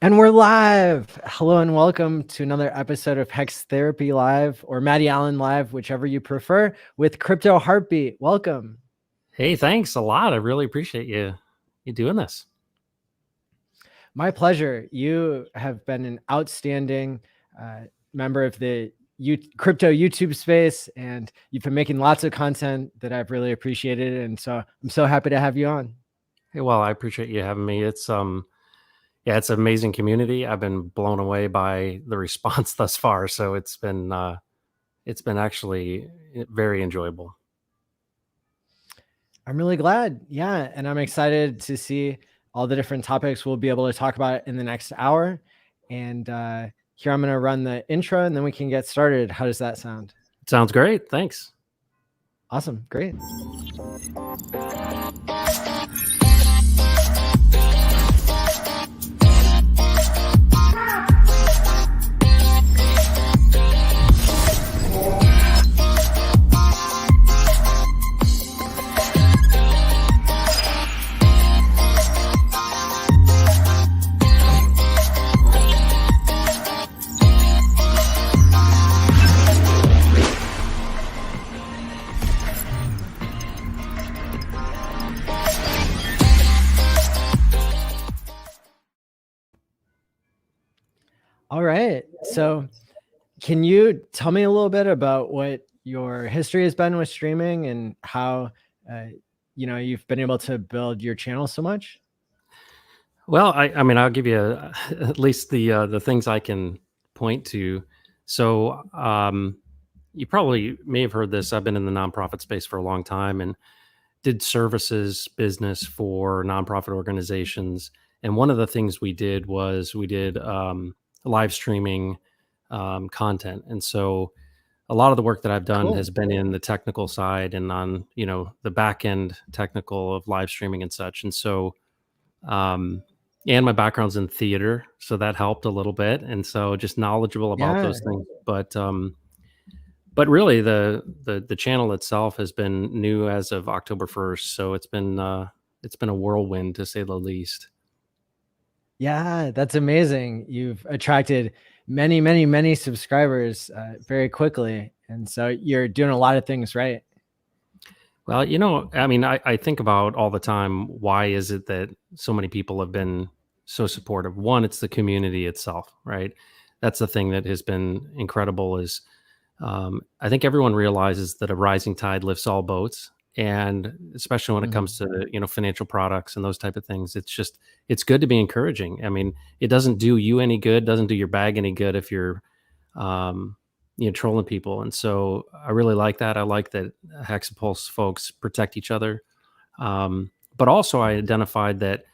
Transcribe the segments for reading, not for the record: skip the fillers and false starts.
And we're live. Hello and welcome to another episode of Hex Therapy Live or Maddie Allen Live, whichever you prefer, with CryptoHeartBeat. Welcome. Hey, thanks a lot. I really appreciate you doing this. My pleasure. You have been an outstanding member of the crypto YouTube space, and you've been making lots of content that I've really appreciated. And so I'm so happy to have you on. Hey, well, I appreciate you having me. It's it's an amazing community. I've been blown away by the response thus far. So it's been actually very enjoyable. I'm really glad. Yeah. And I'm excited to see all the different topics we'll be able to talk about in the next hour. And here I'm going to run the intro and then we can get started. How does that sound? Sounds great. Thanks. Awesome. Great. All right. So can you tell me a little bit about what your history has been with streaming and how, you've been able to build your channel so much? Well, I mean, I'll give you at least the things I can point to. So you probably may have heard this. I've been in the nonprofit space for a long time and did services business for nonprofit organizations. And one of the things we did was live streaming content. And so a lot of the work that I've done has been in the technical side and on, the back end technical of live streaming and such. And so, and my background's in theater, so that helped a little bit. And so just knowledgeable about those things. But really the channel itself has been new as of October 1st. So it's been a whirlwind to say the least. Yeah, that's amazing. You've attracted many, many, many subscribers very quickly. And so you're doing a lot of things right. Well, I mean, I think about all the time, why is it that so many people have been so supportive? One, it's the community itself, right? That's the thing that has been incredible is I think everyone realizes that a rising tide lifts all boats. And especially when it comes to, financial products and those type of things, it's good to be encouraging. I mean, it doesn't do you any good, doesn't do your bag any good if you're, trolling people. And so I really like that. I like that Hex and Pulse folks protect each other. But also I identified that,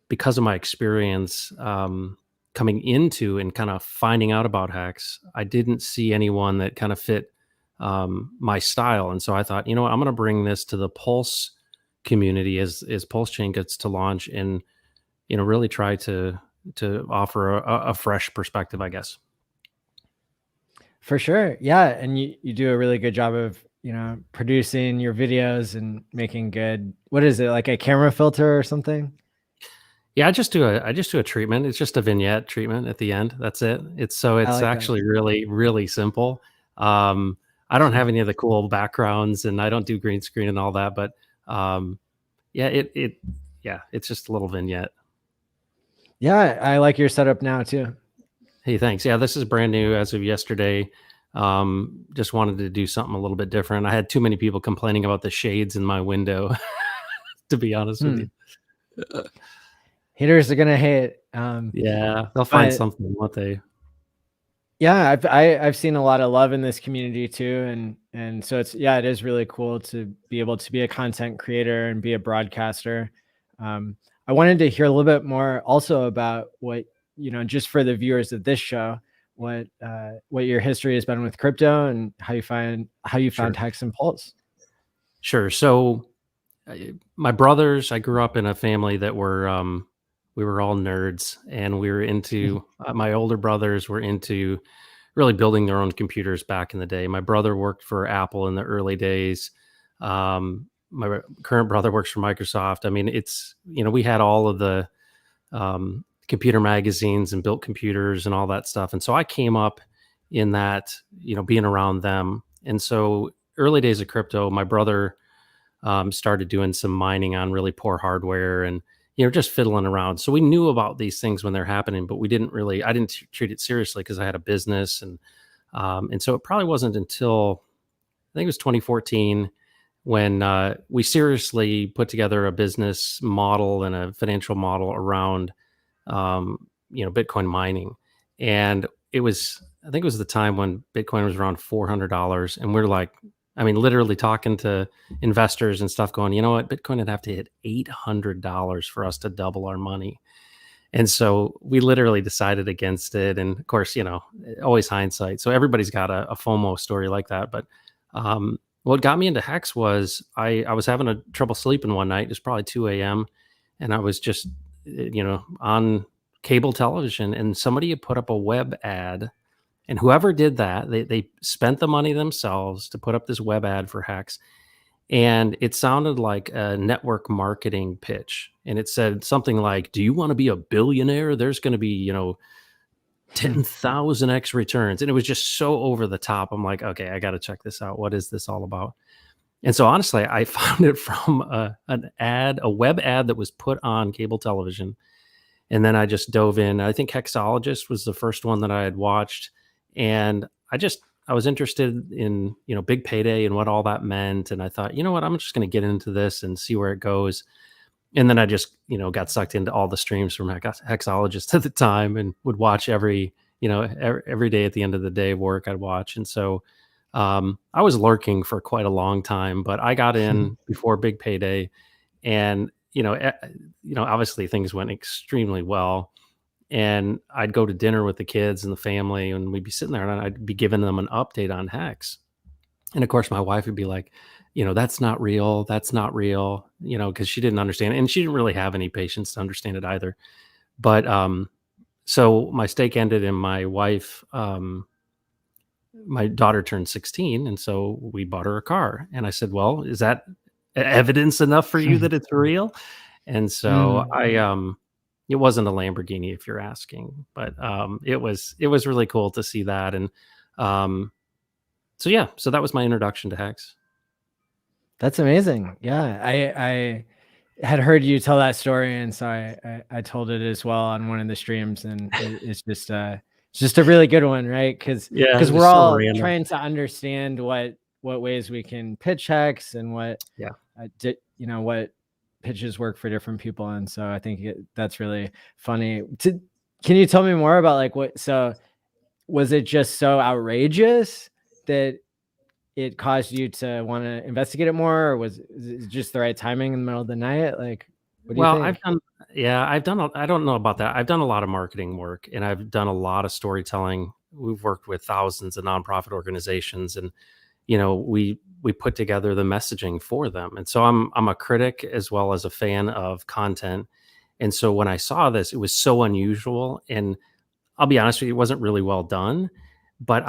because of my experience, coming into and kind of finding out about Hex, I didn't see anyone that kind of fit my style. And so I thought, I'm going to bring this to the Pulse community as Pulse Chain gets to launch and, really try to offer a fresh perspective, I guess. For sure. Yeah. And you do a really good job of, producing your videos and making good, what is it, like a camera filter or something? Yeah, I just do a treatment. It's just a vignette treatment at the end. That's it. It's actually really, really simple. I don't have any of the cool backgrounds and I don't do green screen and all that, but it's just a little vignette. Yeah, I like your setup now too. Hey, thanks. Yeah, this is brand new as of yesterday. Just wanted to do something a little bit different. I had too many people complaining about the shades in my window, to be honest with you. Haters are gonna hate. Yeah, they'll find something, won't they? Yeah, I've seen a lot of love in this community too, and so it is really cool to be able to be a content creator and be a broadcaster. I wanted to hear a little bit more also about what, just for the viewers of this show, what your history has been with crypto and how you found Hex and Pulse. Sure. So my brothers, I grew up in a family that were we were all nerds, and we were into my older brothers were into really building their own computers back in the day. My brother worked for Apple in the early days. My current brother works for Microsoft. I mean, it's, we had all of the computer magazines and built computers and all that stuff. And so I came up in that, being around them. And so early days of crypto, my brother started doing some mining on really poor hardware and, just fiddling around. So we knew about these things when they're happening, but I didn't treat it seriously because I had a business. And so it probably wasn't until I think it was 2014 when we seriously put together a business model and a financial model around, Bitcoin mining. And I think it was the time when Bitcoin was around $400. And we're like, literally talking to investors and stuff going, you know what, Bitcoin would have to hit $800 for us to double our money. And so we literally decided against it. And of course, always hindsight. So everybody's got a FOMO story like that. But what got me into Hex was I was having a trouble sleeping one night. It was probably 2 a.m. And I was just, on cable television, and somebody had put up a web ad. And whoever did that, they spent the money themselves to put up this web ad for Hex. And it sounded like a network marketing pitch. And it said something like, do you want to be a billionaire? There's going to be, 10,000x returns. And it was just so over the top. I'm like, okay, I got to check this out. What is this all about? And so honestly, I found it from a web ad that was put on cable television. And then I just dove in. I think Hexologist was the first one that I had watched. And I was interested in, big payday and what all that meant. And I thought, you know what, I'm just going to get into this and see where it goes. And then I just, got sucked into all the streams from Hexologist at the time and would watch every day at the end of the day of work I'd watch. And so I was lurking for quite a long time, but I got in before big payday, and, obviously things went extremely well. And I'd go to dinner with the kids and the family, and we'd be sitting there and I'd be giving them an update on Hex. And of course, my wife would be like, that's not real. That's not real, because she didn't understand it. And she didn't really have any patience to understand it either. But so my stake ended, and my wife, my daughter turned 16. And so we bought her a car. And I said, well, is that evidence enough for you that it's real? And so it wasn't a Lamborghini, if you're asking, but it was really cool to see that. And so that was my introduction to Hex. That's amazing. Yeah, I had heard you tell that story, and so I told it as well on one of the streams, and it's just a really good one, right? Because we're all trying to understand what ways we can pitch Hex and what what pitches work for different people. And so I think that's really funny. Can you tell me more about so was it just so outrageous that it caused you to want to investigate it more, or was it just the right timing in the middle of the night? What do you think? I don't know about that. I've done a lot of marketing work, and I've done a lot of storytelling. We've worked with thousands of nonprofit organizations, and we put together the messaging for them. And so I'm a critic as well as a fan of content. And so when I saw this, it was so unusual. And I'll be honest with you, it wasn't really well done. But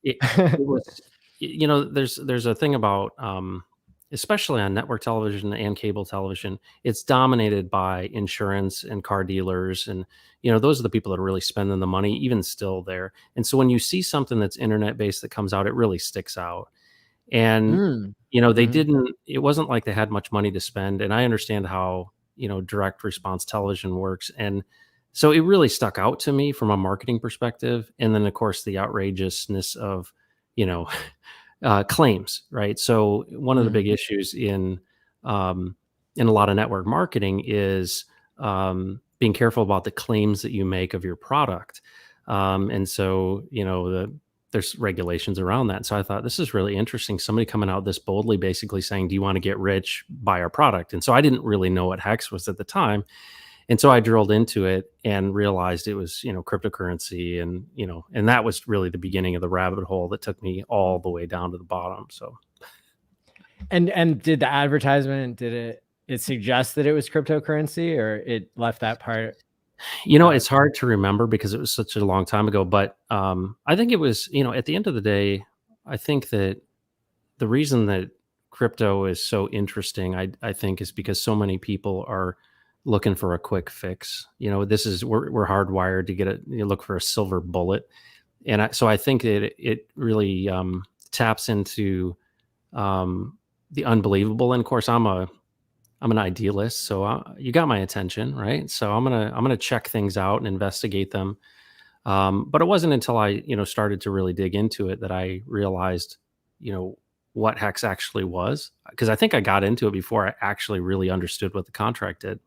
it was, there's a thing about, especially on network television and cable television, it's dominated by insurance and car dealers. And, those are the people that are really spending the money, even still there. And so when you see something that's internet based that comes out, it really sticks out. And, it wasn't like they had much money to spend. And I understand how, direct response television works. And so it really stuck out to me from a marketing perspective. And then, of course, the outrageousness of, claims, right? So one of the big issues in a lot of network marketing is being careful about the claims that you make of your product. And so, there's regulations around that. So I thought, this is really interesting. Somebody coming out this boldly, basically saying, do you want to get rich? Buy our product. And so I didn't really know what Hex was at the time. And so I drilled into it and realized it was, cryptocurrency, and, and that was really the beginning of the rabbit hole that took me all the way down to the bottom. So. And did the advertisement, did it suggest that it was cryptocurrency, or it left that part? It's hard to remember because it was such a long time ago, but I think it was, at the end of the day, I think that the reason that crypto is so interesting, I think, is because so many people are looking for a quick fix. You know, we're hardwired to look for a silver bullet. And so I think it really taps into the unbelievable. And of course, I'm an idealist, so you got my attention, right? So I'm gonna check things out and investigate them. But it wasn't until I started to really dig into it that I realized what Hex actually was, because I think I got into it before I actually really understood what the contract did.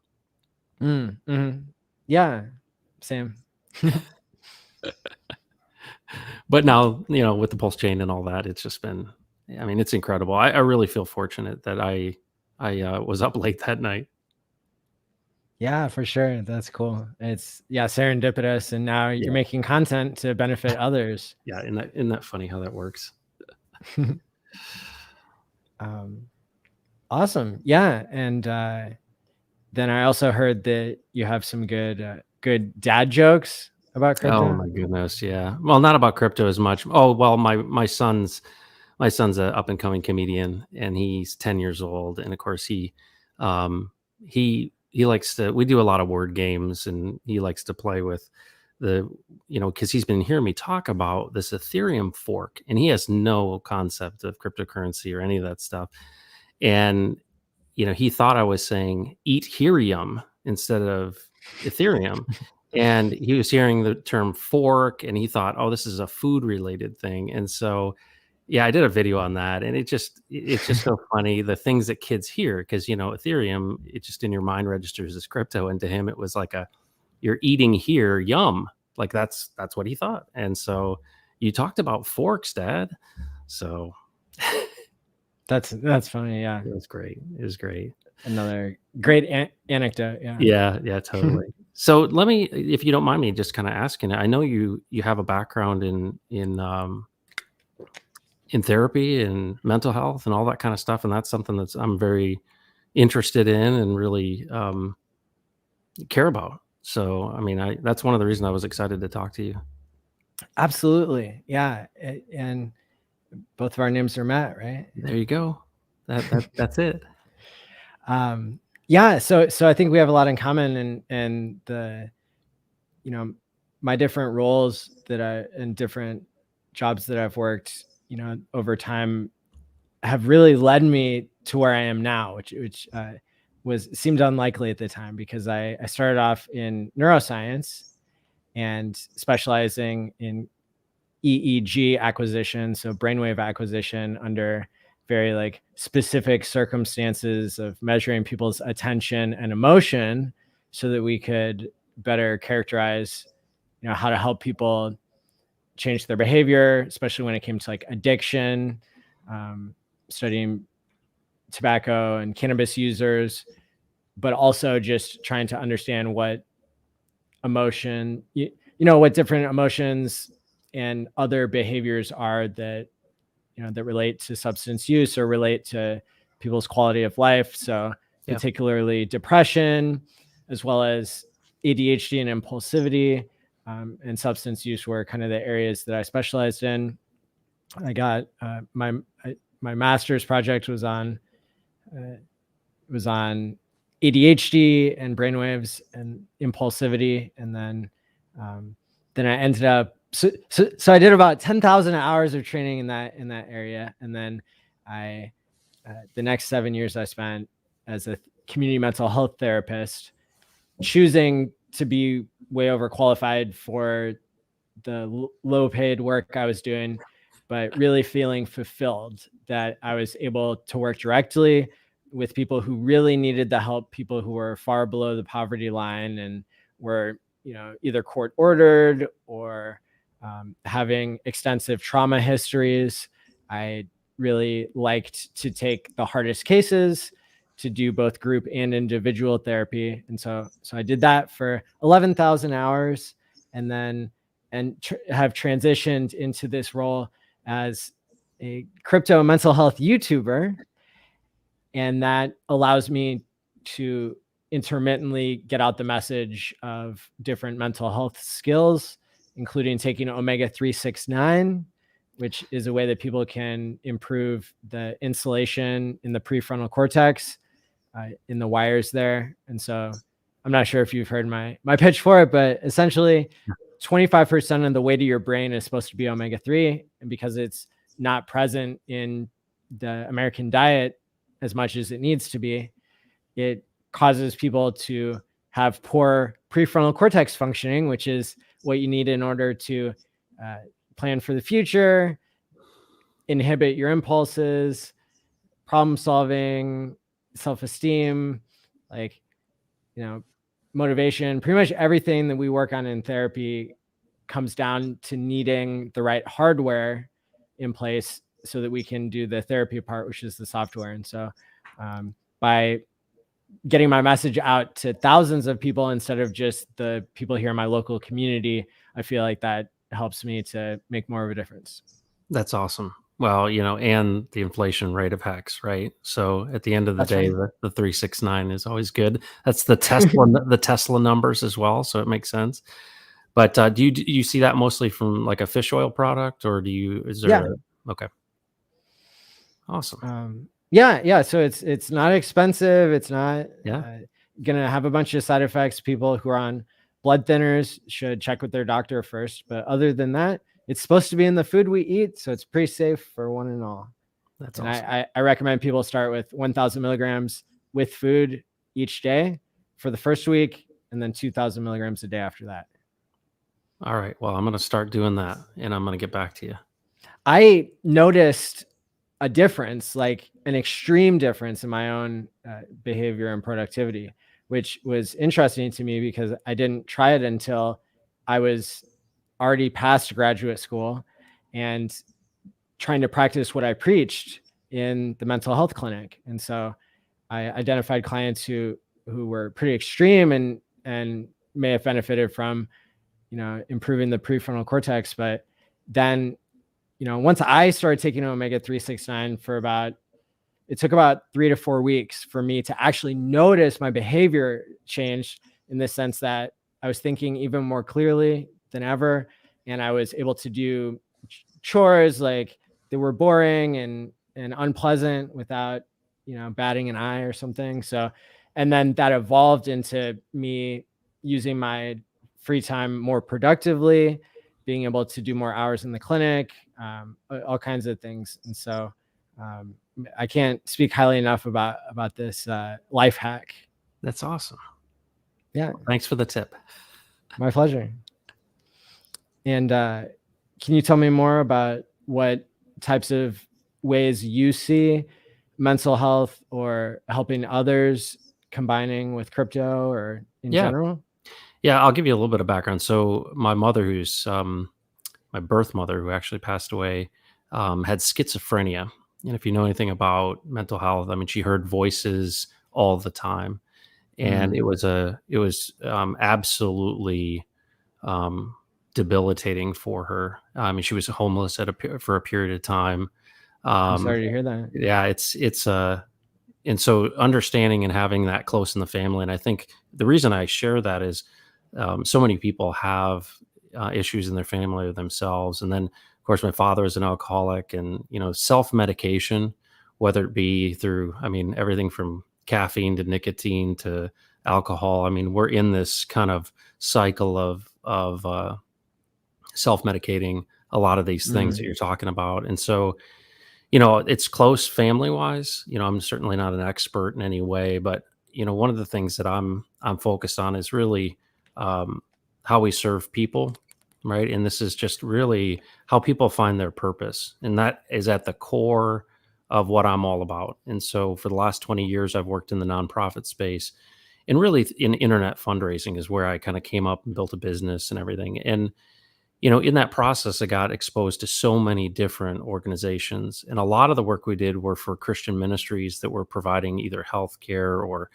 Yeah, same. But now, with the Pulse chain and all that, it's just been, I mean, it's incredible. I really feel fortunate that I was up late that night. Yeah, for sure. That's cool. It's serendipitous, and now you're making content to benefit others. Yeah, isn't that funny how that works? Awesome. Yeah, and then I also heard that you have some good dad jokes about crypto. Oh my goodness, yeah. Well, not about crypto as much. Oh well, my son's a up and coming comedian, and he's 10 years old, and of course he likes to. We do a lot of word games, and he likes to play with because he's been hearing me talk about this Ethereum fork, and he has no concept of cryptocurrency or any of that stuff. And he thought I was saying eat Ethereum instead of Ethereum. And he was hearing the term fork, and he thought, oh, this is a food related thing. And so, yeah, I did a video on that, and it's just so funny, the things that kids hear, because, Ethereum, it just in your mind registers as crypto. And to him, it was like you're eating here, yum. Like that's what he thought. And so you talked about forks, Dad. So that's funny. Yeah. It was great. Another great anecdote. Yeah, totally. So let me, if you don't mind me just kind of asking, I know you have a background in therapy and mental health and all that kind of stuff. And that's something I'm very interested in and really care about. So, I mean, that's one of the reasons I was excited to talk to you. Absolutely. Yeah. And both of our names are Matt, right? There you go. That's it. Yeah. So I think we have a lot in common, and my different roles and different jobs that I've worked, over time have really led me to where I am now, which seemed unlikely at the time, because I started off in neuroscience and specializing in EEG acquisition, so brainwave acquisition under very specific circumstances of measuring people's attention and emotion, so that we could better characterize, how to help people change their behavior, especially when it came to addiction, studying tobacco and cannabis users, but also just trying to understand what emotion, what different emotions and other behaviors are that that relate to substance use or relate to people's quality of life. So particularly depression, as well as ADHD and impulsivity, and substance use were kind of the areas that I specialized in. I got my master's project was on ADHD and brainwaves and impulsivity, and then I ended up. So I did about 10,000 hours of training in that area, and then the next 7 years I spent as a community mental health therapist, choosing to be way overqualified for the low paid work I was doing, but really feeling fulfilled that I was able to work directly with people who really needed the help, people who were far below the poverty line and were, either court ordered or having extensive trauma histories. I really liked to take the hardest cases, to do both group and individual therapy. And so I did that for 11,000 hours, and then have transitioned into this role as a crypto mental health YouTuber. And that allows me to intermittently get out the message of different mental health skills, including taking omega 369, which is a way that people can improve the insulation in the prefrontal cortex, in the wires there. And so I'm not sure if you've heard my pitch for it, but essentially 25% of the weight of your brain is supposed to be omega-3. And because it's not present in the American diet as much as it needs to be, it causes people to have poor prefrontal cortex functioning, which is what you need in order to plan for the future, inhibit your impulses, problem solving, self-esteem, like, motivation. Pretty much everything that we work on in therapy comes down to needing the right hardware in place so that we can do the therapy part, which is the software. And so by getting my message out to thousands of people instead of just the people here in my local community, I feel like that helps me to make more of a difference. That's awesome. Well, and the inflation rate of Hex, right? So at the end of the That's day, right. the 369 is always good. That's the Tesla numbers as well, so it makes sense. But do you see that mostly from like a fish oil product, or is there? Yeah. Okay. Awesome. Yeah. So it's not expensive. It's not gonna have a bunch of side effects. People who are on blood thinners should check with their doctor first. But other than that, it's supposed to be in the food we eat, so it's pretty safe for one and all. That's and awesome. I recommend people start with 1,000 milligrams with food each day for the first week, and then 2,000 milligrams a day after that. All right. Well, I'm going to start doing that, and I'm going to get back to you. I noticed a difference, like an extreme difference in my own behavior and productivity, which was interesting to me because I didn't try it until I was already past graduate school and trying to practice what I preached in the mental health clinic. And so I identified clients who were pretty extreme and may have benefited from, improving the prefrontal cortex. But then, once I started taking omega-369 it took about 3 to 4 weeks for me to actually notice my behavior changed, in the sense that I was thinking even more clearly than ever. And I was able to do chores like they were boring and unpleasant without, batting an eye or something. So, and then that evolved into me using my free time more productively, being able to do more hours in the clinic, all kinds of things. And so I can't speak highly enough about this life hack. That's awesome. Yeah. Well, thanks for the tip. My pleasure. And can you tell me more about what types of ways you see mental health or helping others combining with crypto or in general? Yeah, I'll give you a little bit of background. So my mother, who's my birth mother, who actually passed away, had schizophrenia. And if you know anything about mental health, I mean, she heard voices all the time, and it was absolutely debilitating for her. I mean, she was homeless for a period of time. I'm sorry to hear that. Yeah, and so understanding and having that close in the family, and I think the reason I share that is so many people have issues in their family or themselves. And then, of course, my father is an alcoholic, and, self-medication, whether it be through, everything from caffeine to nicotine to alcohol. I mean, we're in this kind of cycle of self-medicating a lot of these things that you're talking about. And so, it's close family wise. I'm certainly not an expert in any way, but, one of the things that I'm focused on is really how we serve people, right? And this is just really how people find their purpose. And that is at the core of what I'm all about. And so for the last 20 years, I've worked in the nonprofit space, and really in internet fundraising is where I kind of came up and built a business and everything. And, in that process, I got exposed to so many different organizations. And a lot of the work we did were for Christian ministries that were providing either healthcare or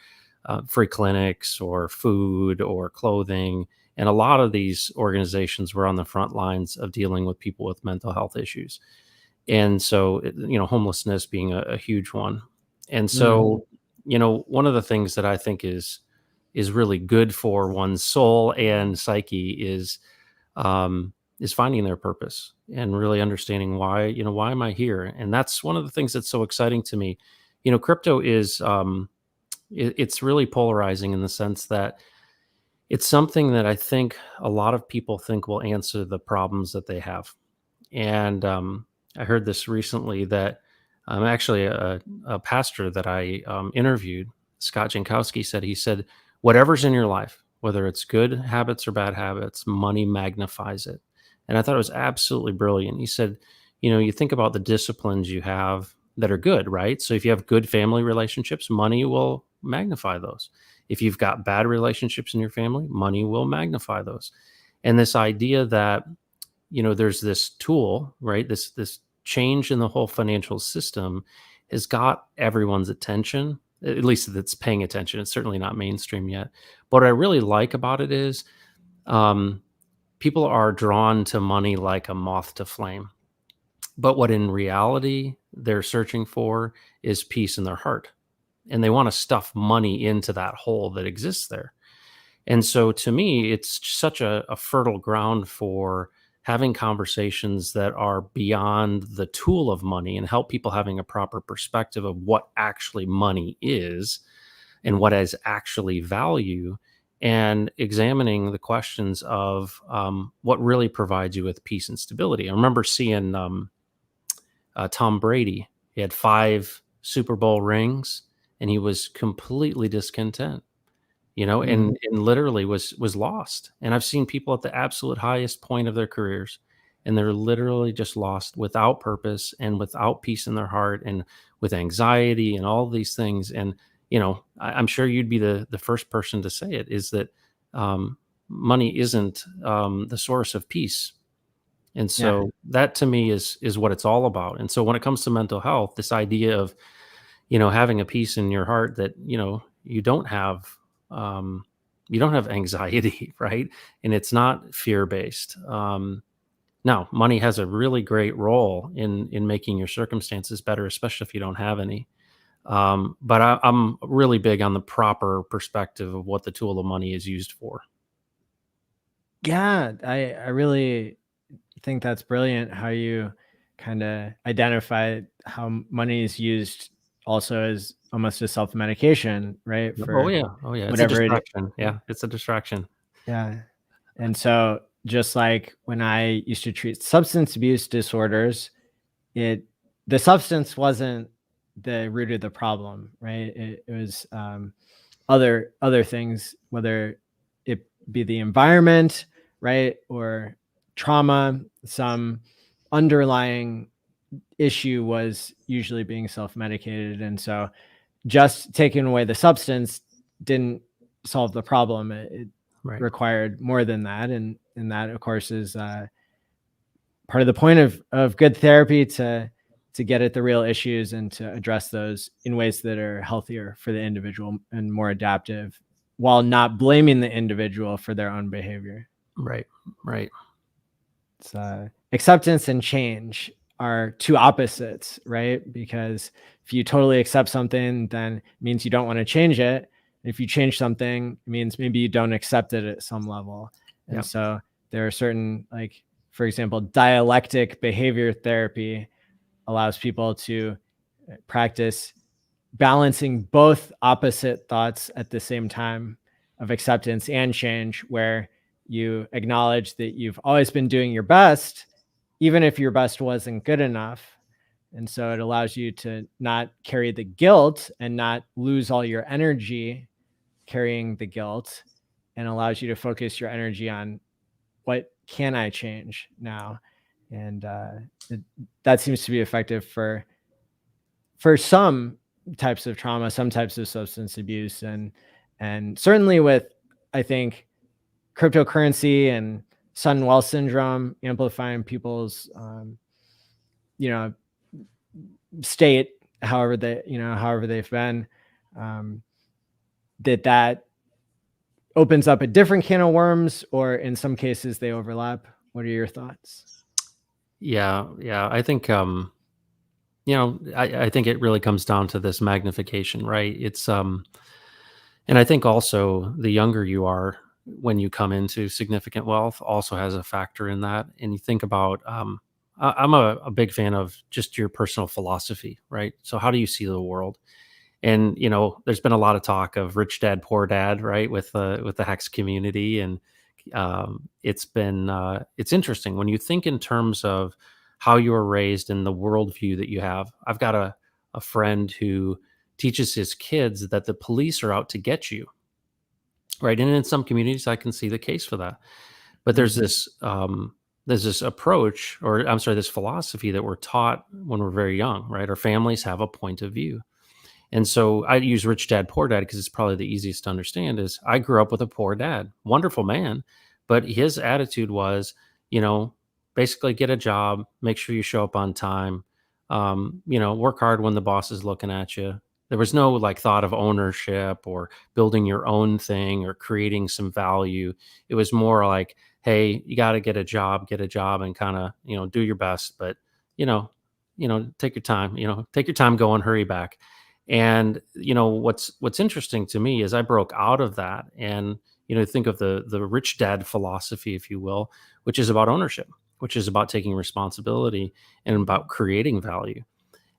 free clinics or food or clothing. And a lot of these organizations were on the front lines of dealing with people with mental health issues. And so, homelessness being a huge one. And so, one of the things that I think is really good for one's soul and psyche is finding their purpose and really understanding why am I here? And that's one of the things that's so exciting to me. Crypto is, it's really polarizing in the sense that It's something that I think a lot of people think will answer the problems that they have. And I heard this recently that actually a pastor that I interviewed, Scott Jankowski, said, whatever's in your life, whether it's good habits or bad habits, money magnifies it. And I thought it was absolutely brilliant. He said, you think about the disciplines you have that are good, right? So if you have good family relationships, money will magnify those. If you've got bad relationships in your family, money will magnify those. And this idea that there's this tool, right? This change in the whole financial system has got everyone's attention, at least that's paying attention. It's certainly not mainstream yet. But what I really like about it is um, people are drawn to money like a moth to flame. But what in reality they're searching for is peace in their heart. And they want to stuff money into that hole that exists there. And so to me, it's such a fertile ground for having conversations that are beyond the tool of money and help people having a proper perspective of what actually money is and what is actually value, and examining the questions of what really provides you with peace and stability. I remember seeing Tom Brady. He had 5 Super Bowl rings and he was completely discontent, Mm. and literally was lost. And I've seen people at the absolute highest point of their careers, and they're literally just lost without purpose and without peace in their heart and with anxiety and all these things. And, I'm sure you'd be the first person to say it, is that money isn't the source of peace. And Yeah. so that to me is what it's all about. And so when it comes to mental health, this idea of having a peace in your heart that, um, you don't have anxiety, right? And it's not fear based. Now, money has a really great role in making your circumstances better, especially if you don't have any. But I'm really big on the proper perspective of what the tool of money is used for. Yeah, I really think that's brilliant how you kind of identify how money is used also as almost a self-medication, right? Oh For yeah, oh yeah, it's a whatever it. distraction. Yeah, it's a distraction. Yeah. And so just like when I used to treat substance abuse disorders, it the substance wasn't the root of the problem, right? It was other things, whether it be the environment, right, or trauma, some underlying issue was usually being self-medicated, and so just taking away the substance didn't solve the problem. It Right. required more than that, and that, of course, is part of the point of good therapy to get at the real issues and to address those in ways that are healthier for the individual and more adaptive, while not blaming the individual for their own behavior. Right. Right. It's, acceptance and change are two opposites, right? Because if you totally accept something, then it means you don't want to change it. If you change something, it means maybe you don't accept it at some level. And Yeah. so there are certain, like, for example, dialectic behavior therapy allows people to practice balancing both opposite thoughts at the same time of acceptance and change, where you acknowledge that you've always been doing your best, even if your best wasn't good enough. And so it allows you to not carry the guilt and not lose all your energy carrying the guilt, and allows you to focus your energy on what can I change now. And it, that seems to be effective for some types of trauma, some types of substance abuse, and certainly with, I think, cryptocurrency and sudden wealth syndrome amplifying people's you know state, however they've been, um, that opens up a different can of worms, or in some cases they overlap. What are your thoughts? Yeah. Yeah. I think I think it really comes down to this magnification, right? And I think also the younger you are when you come into significant wealth also has a factor in that. And you think about, I'm a big fan of just your personal philosophy, right? So how do you see the world? And there's been a lot of talk of rich dad, poor dad, right, with the Hex community, and it's interesting when you think in terms of how you were raised and the worldview that you have. I've got a friend who teaches his kids that the police are out to get you, right? And in some communities, I can see the case for that. But there's this approach, or I'm sorry, this philosophy that we're taught when we're very young, right? Our families have a point of view. And so I use rich dad, poor dad because it's probably the easiest to understand. Is I grew up with a poor dad, wonderful man, but his attitude was, you know, basically get a job, make sure you show up on time, work hard when the boss is looking at you. There was no like thought of ownership or building your own thing or creating some value. It was more like, hey, you got to get a job, and kind of, do your best, but you know, take your time going, hurry back. And what's interesting to me is I broke out of that, and think of the rich dad philosophy, if you will, which is about ownership, which is about taking responsibility and about creating value.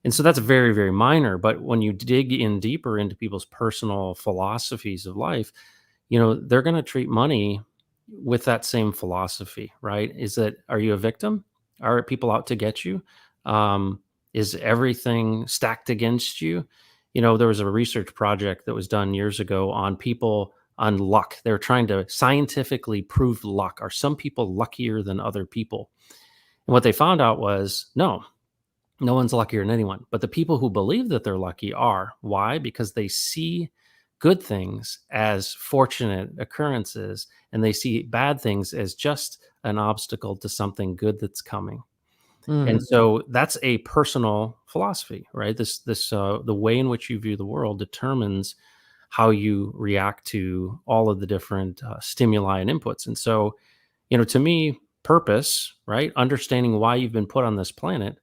And so that's very, very minor. But when you dig in deeper into people's personal philosophies of life, they're going to treat money with that same philosophy, right? Is that, are you a victim? Are people out to get you? Is everything stacked against you? There was a research project that was done years ago on people on luck. They were trying to scientifically prove luck. Are some people luckier than other people? And what they found out was no one's luckier than anyone. But the people who believe that they're lucky are. Why? Because they see good things as fortunate occurrences, and they see bad things as just an obstacle to something good that's coming. And so that's a personal philosophy, right? The way in which you view the world determines how you react to all of the different stimuli and inputs. And so, to me, purpose, right? Understanding why you've been put on this planet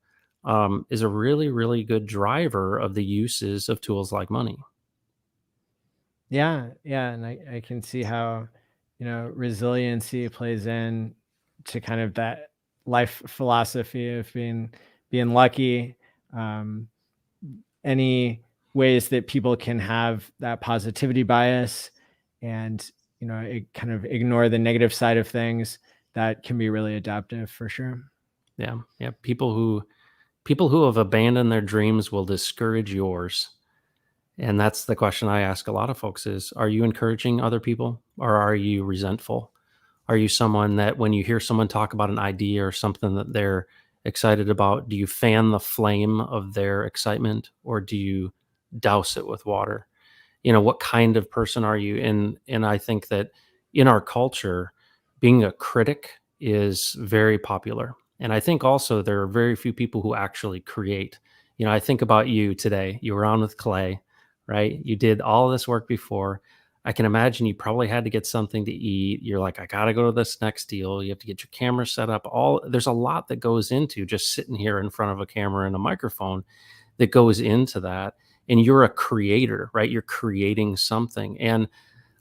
is a really, really good driver of the uses of tools like money. Yeah, yeah, and I can see how, resiliency plays in to kind of that life philosophy of being lucky. Um, any ways that people can have that positivity bias and, it kind of ignore the negative side of things, that can be really adaptive for sure. Yeah, yeah. People who have abandoned their dreams will discourage yours. And that's the question I ask a lot of folks is, are you encouraging other people, or are you resentful? Are you someone that when you hear someone talk about an idea or something that they're excited about, do you fan the flame of their excitement, or do you douse it with water? What kind of person are you? And I think that in our culture, being a critic is very popular. And I think also there are very few people who actually create. I think about you today. You were on with Clay, right? You did all this work before. I can imagine you probably had to get something to eat. You're like, I got to go to this next deal. You have to get your camera set up. There's a lot that goes into just sitting here in front of a camera and a microphone that goes into that. And you're a creator, right? You're creating something. And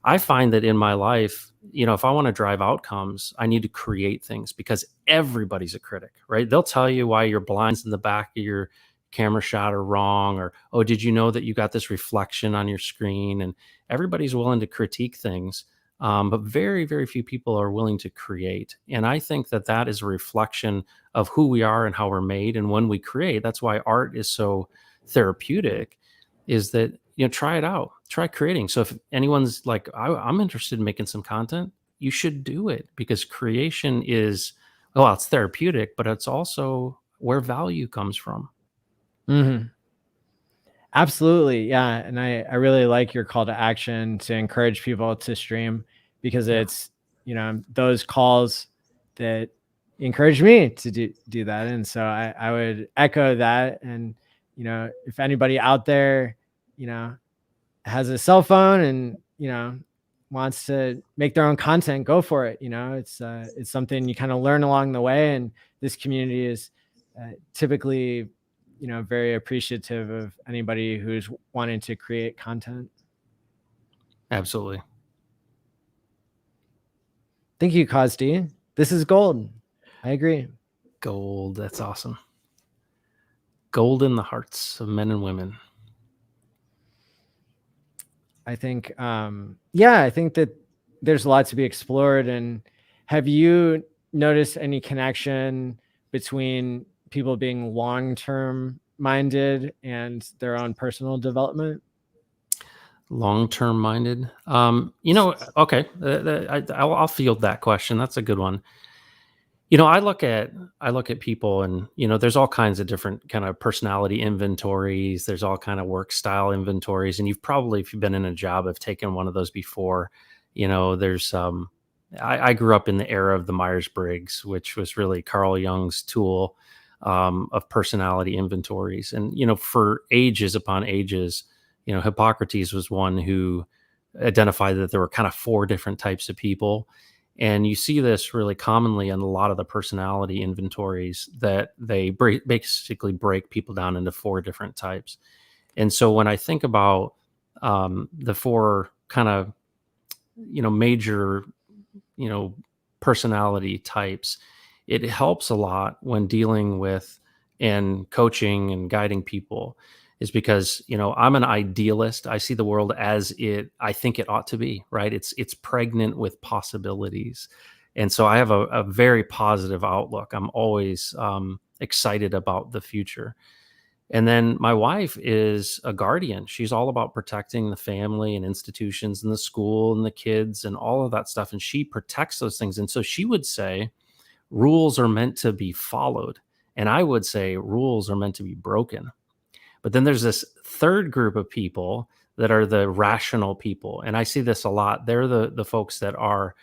I find that in my life, if I want to drive outcomes, I need to create things, because everybody's a critic, right? They'll tell you why your blinds in the back of your camera shot are wrong, or, oh, did you know that you got this reflection on your screen? And everybody's willing to critique things. But very, very few people are willing to create. And I think that that is a reflection of who we are and how we're made. And when we create, that's why art is so therapeutic, is that, try it out, try creating. So if anyone's like, I'm interested in making some content, you should do it, because creation is, well, it's therapeutic, but it's also where value comes from. Absolutely. Yeah. And I really like your call to action to encourage people to stream, because Yeah. it's, those calls that encourage me to do that. And so I would echo that. And, if anybody out there, has a cell phone and, wants to make their own content, go for it. It's something you kind of learn along the way. And this community is typically, very appreciative of anybody who's wanting to create content. Absolutely. Thank you, Cosdy. This is gold. I agree. Gold. That's awesome. Gold in the hearts of men and women. I think, yeah, I think that there's a lot to be explored. And have you noticed any connection between people being long-term minded and their own personal development? Long-term minded. Okay, I'll field that question. That's a good one. I look at people, and there's all kinds of different kind of personality inventories. There's all kind of work style inventories, and you've probably, if you've been in a job, have taken one of those before. There's I grew up in the era of the Myers-Briggs, which was really Carl Jung's tool of personality inventories. And for ages upon ages, Hippocrates was one who identified that there were kind of four different types of people. And you see this really commonly in a lot of the personality inventories, that they basically break people down into four different types. And so when I think about the four kind of major personality types, it helps a lot when dealing with and coaching and guiding people, is because I'm an idealist. I see the world as I think it ought to be, right? It's pregnant with possibilities. And so I have a very positive outlook. I'm always excited about the future. And then my wife is a guardian. She's all about protecting the family and institutions and the school and the kids and all of that stuff. And she protects those things. And so she would say rules are meant to be followed. And I would say rules are meant to be broken. But then there's this third group of people that are the rational people. And I see this a lot. They're the folks that are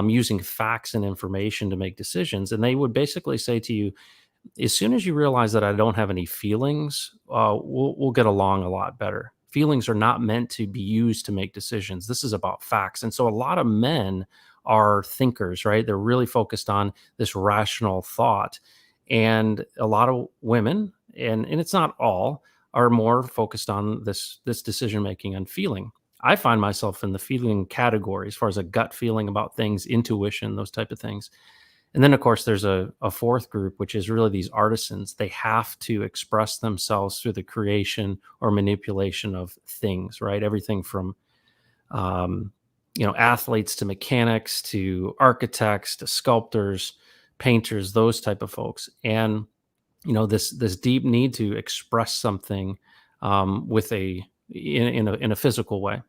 using facts and information to make decisions. And they would basically say to you, as soon as you realize that I don't have any feelings, we'll get along a lot better. Feelings are not meant to be used to make decisions. This is about facts. And so a lot of men are thinkers, right? They're really focused on this rational thought. And a lot of women, and it's not all, are more focused on this decision making and feeling. I find myself in the feeling category as far as a gut feeling about things, intuition, those type of things. And then, of course, there's a fourth group, which is really these artisans. They have to express themselves through the creation or manipulation of things, right? Everything from, athletes to mechanics to architects to sculptors, painters, those type of folks. And, this deep need to express something in a physical way.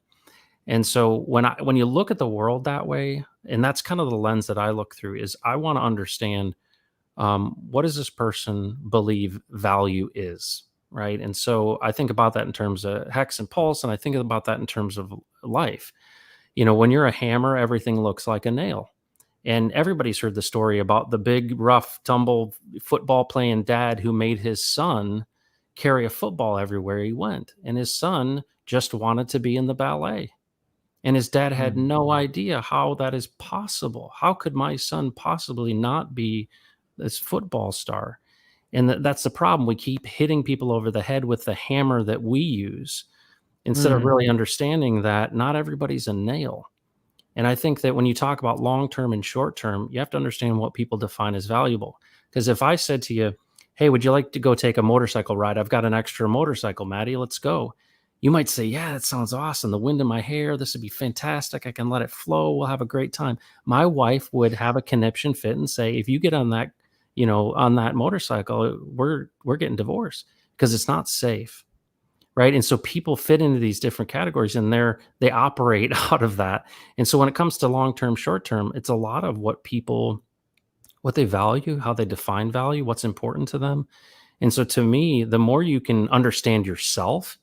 And so when you look at the world that way, and that's kind of the lens that I look through, is I want to understand what does this person believe value is, right? And so I think about that in terms of Hex and Pulse, and I think about that in terms of life. When you're a hammer, everything looks like a nail. And everybody's heard the story about the big, rough, tumble football playing dad who made his son carry a football everywhere he went. And his son just wanted to be in the ballet. And his dad had no idea how that is possible. How could my son possibly not be this football star? And that's the problem. We keep hitting people over the head with the hammer that we use instead of really understanding that not everybody's a nail. And I think that when you talk about long-term and short-term, you have to understand what people define as valuable. Because if I said to you, hey, would you like to go take a motorcycle ride? I've got an extra motorcycle, Maddie. Let's go. You might say, yeah, that sounds awesome. The wind in my hair, this would be fantastic. I can let it flow. We'll have a great time. My wife would have a conniption fit and say, if you get on that, on that motorcycle, we're getting divorced because it's not safe. Right. And so people fit into these different categories, and they operate out of that. And so when it comes to long-term, short-term, it's a lot of what they value, how they define value, what's important to them. And so to me, the more you can understand yourself,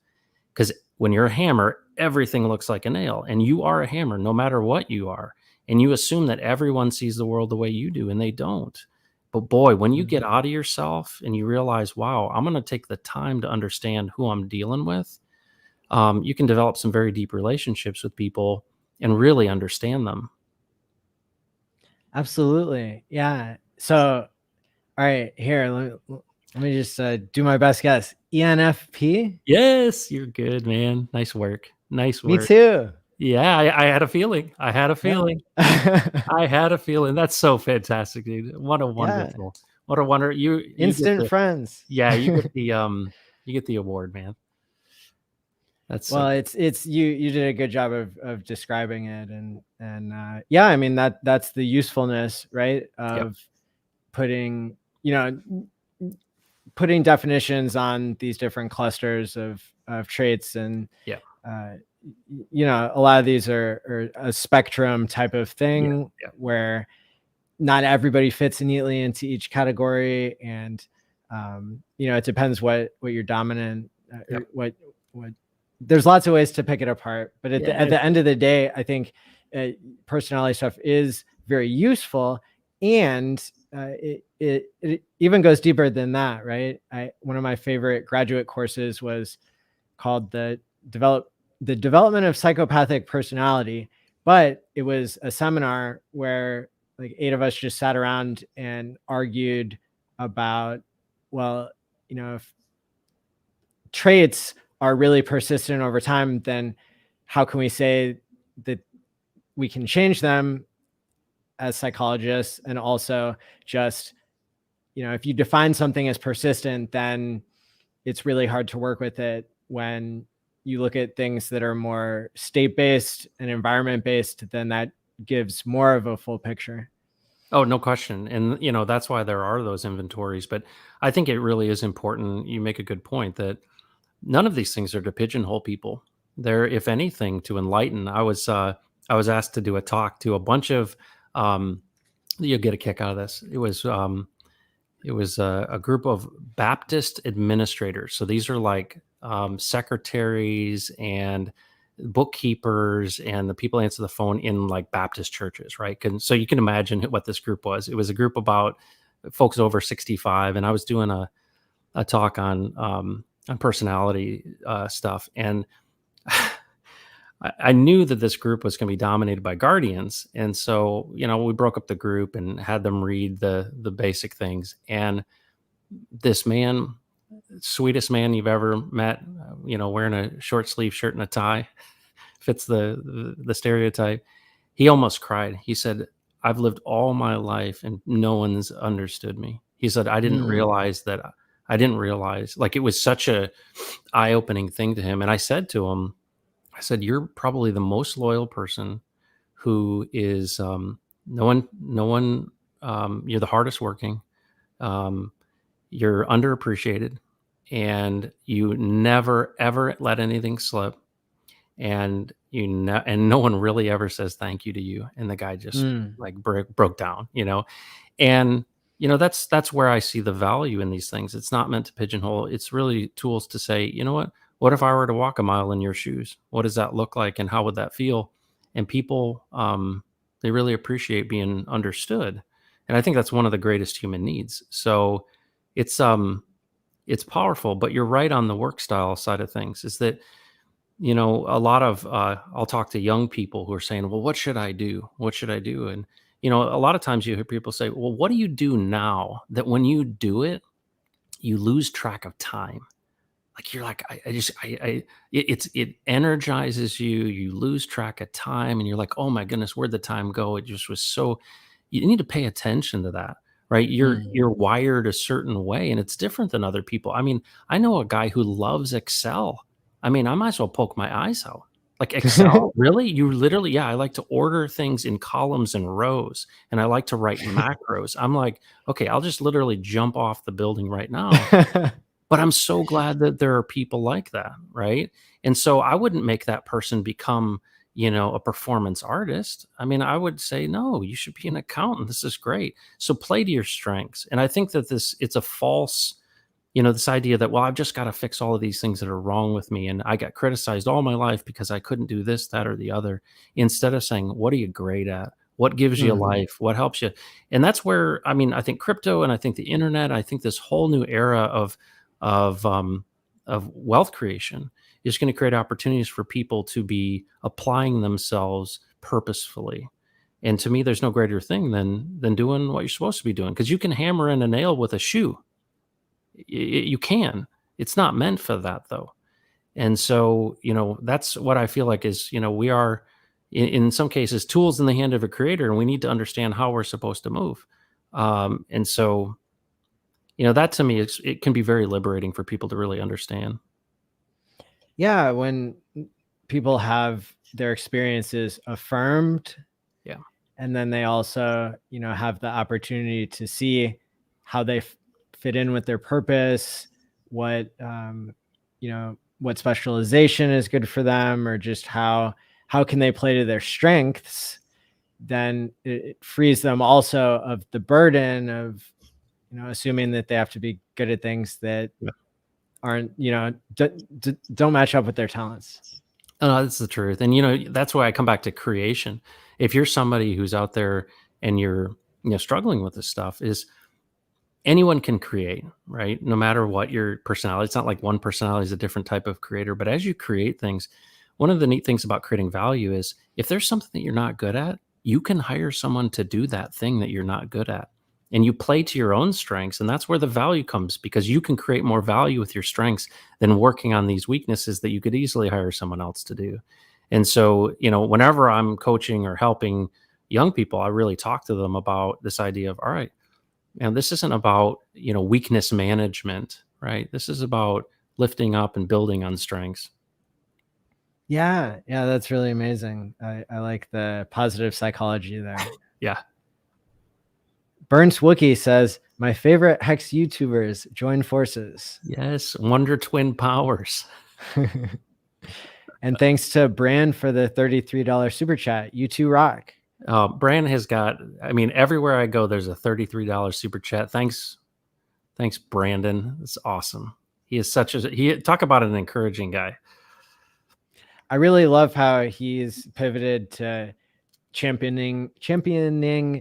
because when you're a hammer, everything looks like a nail, and you are a hammer no matter what you are. And you assume that everyone sees the world the way you do, and they don't. But boy, when you get out of yourself and you realize, wow, I'm going to take the time to understand who I'm dealing with, you can develop some very deep relationships with people and really understand them. Absolutely. Yeah. So, all right, here, let me just do my best guess. ENFP? Yes, you're good, man. Nice work. Nice work. Me too. Yeah, I had a feeling. I had a feeling. Yeah. I had a feeling. That's so fantastic, dude. What a wonderful, what a wonder. You Instant get friends. yeah, you get the award, man. That's Well, it's you did a good job of describing it, and yeah, I mean that's the usefulness, right? yep, Of putting, you know, putting definitions on these different clusters of traits, and yeah, uh, you know, a lot of these are a spectrum type of yeah, thing yeah, where not everybody fits neatly into each category, and you know, it depends what your dominant or yep, what there's lots of ways to pick it apart, but at yeah. the end of the day, I think personality stuff is very useful, and it even goes deeper than that, right? One of my favorite graduate courses was called the development of psychopathic personality, but it was a seminar where like 8 of us just sat around and argued about, well, you know, if traits are really persistent over time, then how can we say that we can change them as psychologists? And also just, you know, if you define something as persistent, then it's really hard to work with it when you look at things that are more state-based and environment-based, then that gives more of a full picture. Oh, no question. And, that's why there are those inventories. But I think it really is important. You make a good point that none of these things are to pigeonhole people. They're, if anything, to enlighten. I was asked to do a talk to a bunch of, um, you'll get a kick out of this. It was a group of Baptist administrators. So these are like secretaries and bookkeepers and the people answer the phone in like Baptist churches, right? So you can imagine what this group was. It was a group about folks over 65, and I was doing a talk on personality stuff, and I knew that this group was going to be dominated by guardians, and so we broke up the group and had them read the basic things. And this man, sweetest man you've ever met, wearing a short sleeve shirt and a tie, fits the stereotype. He almost cried. He said, "I've lived all my life and no one's understood me." He said, Mm. I didn't realize, like, it was such a eye-opening thing to him. And I said to him, I said, "You're probably the most loyal person who is no one you're the hardest working. Um, you're underappreciated, and you never ever let anything slip, and and no one really ever says thank you to you." And the guy just Mm. like broke down. And that's where I see the value in these things. It's not meant to pigeonhole. It's really tools to say, what if I were to walk a mile in your shoes? What does that look like, and how would that feel? And people, they really appreciate being understood, and I think that's one of the greatest human needs. So it's it's powerful. But you're right on the work style side of things. Is that a lot of I'll talk to young people who are saying, "Well, what should I do? What should I do?" And a lot of times you hear people say, "Well, what do you do now that when you do it, you lose track of time?" Like, you're like, I just, it energizes you. You lose track of time, and you're like, "Oh my goodness, where'd the time go?" It just was so. You need to pay attention to that, right? Mm. You're wired a certain way, and it's different than other people. I mean, I know a guy who loves Excel. I mean, I might as well poke my eyes out. Like, Excel, really? You literally? Yeah, I like to order things in columns and rows, and I like to write macros. I'm like, okay, I'll just literally jump off the building right now. But I'm so glad that there are people like that, right? And so I wouldn't make that person become, a performance artist. I mean, I would say, no, you should be an accountant. This is great. So play to your strengths. And I think that it's a false, this idea that, well, I've just got to fix all of these things that are wrong with me. And I got criticized all my life because I couldn't do this, that, or the other. Instead of saying, what are you great at? What gives you Mm. life? What helps you? And that's where, I mean, I think crypto, and I think the internet, I think this whole new era of um, of wealth creation is going to create opportunities for people to be applying themselves purposefully. And to me, there's no greater thing than doing what you're supposed to be doing, because you can hammer in a nail with a shoe. You can. It's not meant for that, though. And so, that's what I feel like is, we are in some cases tools in the hand of a creator, and we need to understand how we're supposed to move. And so, that to me, it can be very liberating for people to really understand. Yeah, when people have their experiences affirmed. Yeah. And then they also, have the opportunity to see how they fit in with their purpose, what, what specialization is good for them, or just how can they play to their strengths. Then it frees them also of the burden of, assuming that they have to be good at things that aren't, don't match up with their talents. No, that's the truth. And, that's why I come back to creation. If you're somebody who's out there and you're, struggling with this stuff, is anyone can create, right? No matter what your personality. It's not like one personality is a different type of creator, but as you create things, one of the neat things about creating value is if there's something that you're not good at, you can hire someone to do that thing that you're not good at. And you play to your own strengths. And that's where the value comes, because you can create more value with your strengths than working on these weaknesses that you could easily hire someone else to do. And so, whenever I'm coaching or helping young people, I really talk to them about this idea of, all right, this isn't about, weakness management, right? This is about lifting up and building on strengths. Yeah, that's really amazing. I like the positive psychology there. Yeah. Burns Wookie says, my favorite Hex YouTubers join forces. Yes, Wonder Twin powers. And thanks to Brand for the $33 super chat. You too rock. Brand has got, everywhere I go, there's a $33 super chat. Thanks, Brandon. It's awesome. He is talk about an encouraging guy. I really love how he's pivoted to championing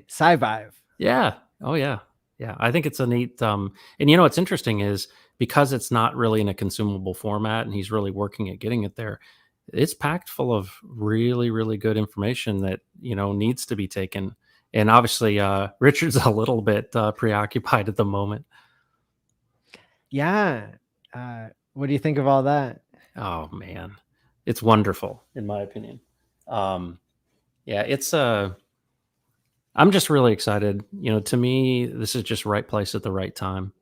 sci-vive. Yeah. Oh yeah. Yeah. I think it's a neat, and what's interesting is because it's not really in a consumable format and he's really working at getting it there, it's packed full of really, really good information that, needs to be taken. And obviously, Richard's a little bit preoccupied at the moment. Yeah. What do you think of all that? Oh man, it's wonderful in my opinion. Yeah, it's I'm just really excited. To me, this is just right place at the right time.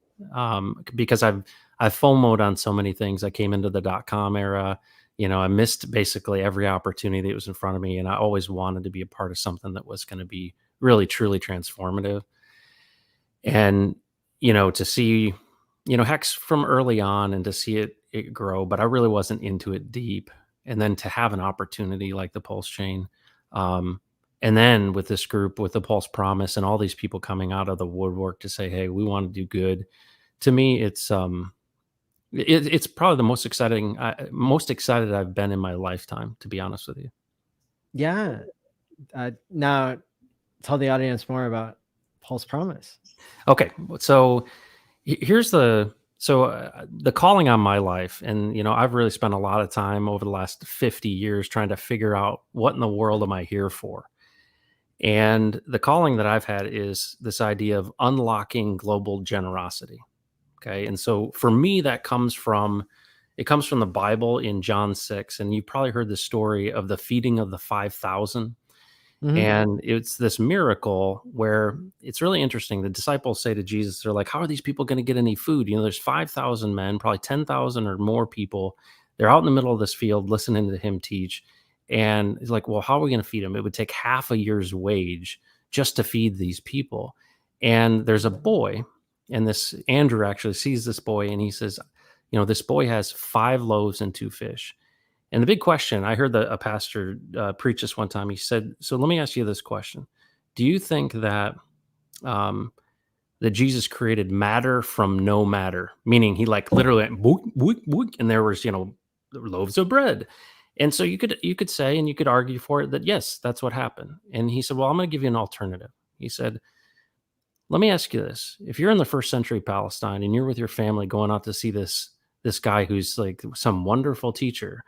Because I've FOMO'd on so many things. I came into the .com era. I missed basically every opportunity that was in front of me, and I always wanted to be a part of something that was going to be really, truly transformative. And to see, Hex from early on, and to see it grow, but I really wasn't into it deep. And then to have an opportunity like the Pulse Chain, and then with this group, with the Pulse Promise, and all these people coming out of the woodwork to say, "Hey, we want to do good." To me, it's probably the most excited I've been in my lifetime, to be honest with you. Yeah. Now, tell the audience more about Pulse Promise. Okay, so here's the calling on my life, and I've really spent a lot of time over the last 50 years trying to figure out what in the world am I here for. And the calling that I've had is this idea of unlocking global generosity. Okay. And so for me, that comes from the Bible in John 6. And you probably heard the story of the feeding of the 5,000. Mm-hmm. And it's this miracle where it's really interesting. The disciples say to Jesus, they're like, how are these people going to get any food? There's 5,000 men, probably 10,000 or more people. They're out in the middle of this field listening to him teach. And he's like, well, how are we going to feed them? It would take half a year's wage just to feed these people. And there's a boy, and this Andrew actually sees this boy, and he says, this boy has 5 loaves and 2 fish. And the big question, I heard a pastor preach this one time. He said, so let me ask you this question. Do you think that that Jesus created matter from no matter? Meaning he literally went, book, book, book, and there was, loaves of bread. And so you could say, and you could argue for it, that yes, that's what happened. And he said, well, I'm going to give you an alternative. He said, let me ask you this. If you're in the 1st century Palestine and you're with your family going out to see this guy who's like some wonderful teacher,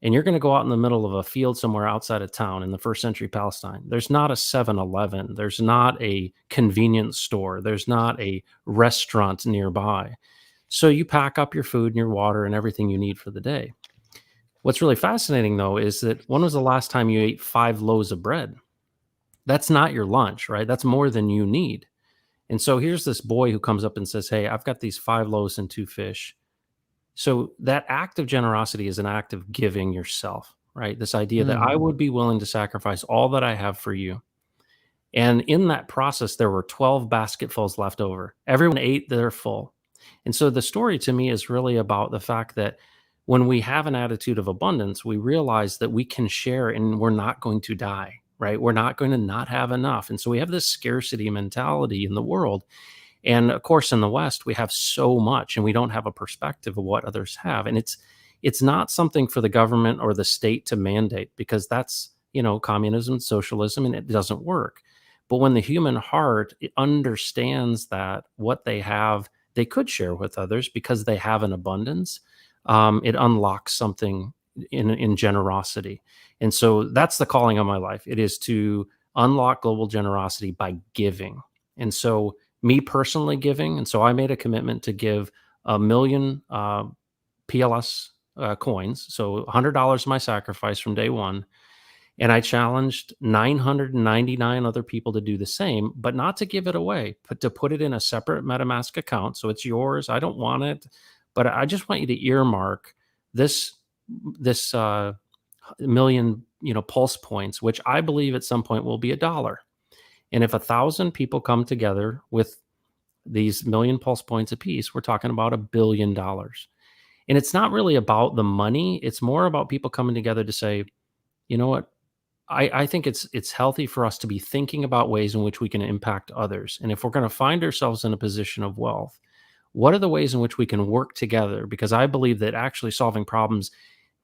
and you're going to go out in the middle of a field somewhere outside of town in the 1st century Palestine, there's not a 7-Eleven, there's not a convenience store, there's not a restaurant nearby. So you pack up your food and your water and everything you need for the day. What's really fascinating, though, is that when was the last time you ate 5 loaves of bread? That's not your lunch, right? That's more than you need. And so here's this boy who comes up and says, hey, I've got these 5 loaves and 2 fish. So that act of generosity is an act of giving yourself, right? This idea that I would be willing to sacrifice all that I have for you. And in that process, there were 12 basketfuls left over. Everyone ate their full. And so the story to me is really about the fact that when we have an attitude of abundance, we realize that we can share and we're not going to die, right? We're not going to not have enough. And so we have this scarcity mentality in the world. And of course, in the West, we have so much and we don't have a perspective of what others have. And it's not something for the government or the state to mandate, because that's, communism, socialism, and it doesn't work. But when the human heart understands that what they have, they could share with others because they have an abundance, it unlocks something in generosity. And so that's the calling of my life. It is to unlock global generosity by giving. And so me personally giving, and so I made a commitment to give 1,000,000 PLS coins, so $100 my sacrifice from day one. And I challenged 999 other people to do the same, but not to give it away, but to put it in a separate MetaMask account. So it's yours. I don't want it, but I just want you to earmark this 1,000,000, Pulse points, which I believe at some point will be $1. And if 1,000 people come together with these 1,000,000 Pulse points apiece, we're talking about $1 billion. And it's not really about the money. It's more about people coming together to say, you know what? I think it's healthy for us to be thinking about ways in which we can impact others. And if we're going to find ourselves in a position of wealth, what are the ways in which we can work together? Because I believe that actually solving problems,